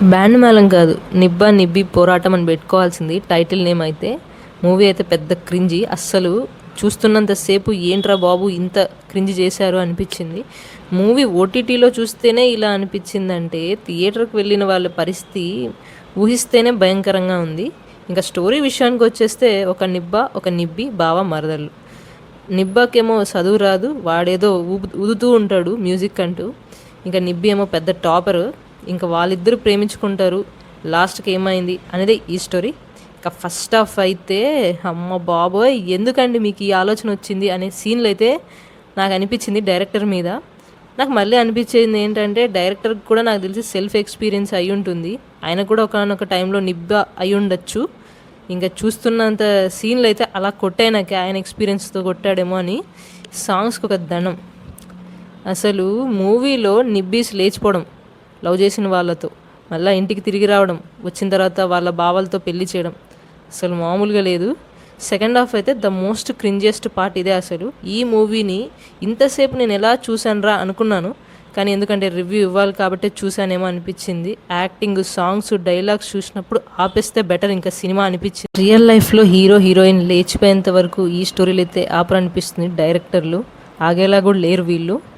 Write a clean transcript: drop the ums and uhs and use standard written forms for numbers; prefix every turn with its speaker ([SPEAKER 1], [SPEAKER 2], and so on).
[SPEAKER 1] Band మేళం కాదు, నిబ్బా నిబ్బి పోరాటం అని పెట్టుకోవాల్సింది టైటిల్ నేమ్ అయితే. మూవీ అయితే పెద్ద క్రింజి, అస్సలు చూస్తున్నంతసేపు ఏంట్రా బాబు ఇంత క్రింజి చేశారు అనిపించింది. మూవీ ఓటీటీలో చూస్తేనే ఇలా అనిపించిందంటే థియేటర్కి వెళ్ళిన వాళ్ళ పరిస్థితి ఊహిస్తేనే భయంకరంగా ఉంది. ఇంకా స్టోరీ విషయానికి వచ్చేస్తే ఒక నిబ్బా ఒక నిబ్బి బావ మరదళ్ళు. నిబ్బాకేమో చదువు రాదు, వాడేదో ఊదుతూ ఉంటాడు మ్యూజిక్ అంటూ. ఇంకా నిబ్బి ఏమో పెద్ద టాపరు. ఇంకా వాళ్ళిద్దరూ ప్రేమించుకుంటారు. లాస్ట్కి ఏమైంది అనేది ఈ స్టోరీ. ఇంకా ఫస్ట్ హాఫ్ అయితే అమ్మ బాబోయ్ ఎందుకండి మీకు ఈ ఆలోచన వచ్చింది అనే సీన్లు అయితే నాకు అనిపించింది డైరెక్టర్ మీద. నాకు మళ్ళీ అనిపించేది ఏంటంటే డైరెక్టర్కి కూడా నాకు తెలిసి సెల్ఫ్ ఎక్స్పీరియన్స్ అయి ఉంటుంది. ఆయన కూడా ఒకనొక టైంలో నిబ్బా అయి ఉండొచ్చు. ఇంకా చూస్తున్నంత సీన్లు అయితే అలా కొట్టాయినాక ఆయన ఎక్స్పీరియన్స్తో కొట్టాడేమో అని. సాంగ్స్కి ఒక దండం. అసలు మూవీలో నిబ్బీస్ లేచిపోవడం లవ్ చేసిన వాళ్ళతో, మళ్ళీ ఇంటికి తిరిగి రావడం, వచ్చిన తర్వాత వాళ్ళ బావలతో పెళ్లి చేయడం అసలు మామూలుగా లేదు. సెకండ్ హాఫ్ అయితే ద మోస్ట్ క్రింజియస్ట్ పార్ట్ ఇదే. అసలు ఈ మూవీని ఇంతసేపు నేను ఎలా చూశానురా అనుకున్నాను, కానీ ఎందుకంటే రివ్యూ ఇవ్వాలి కాబట్టి చూసానేమో అనిపించింది. యాక్టింగ్, సాంగ్స్, డైలాగ్స్ చూసినప్పుడు ఆపేస్తే బెటర్ ఇంకా సినిమా అనిపించింది. రియల్ లైఫ్లో హీరో హీరోయిన్ లేచిపోయేంత వరకు ఈ స్టోరీలు అయితే ఆపరనిపిస్తుంది. డైరెక్టర్లు ఆగేలా కూడా లేరు వీళ్ళు.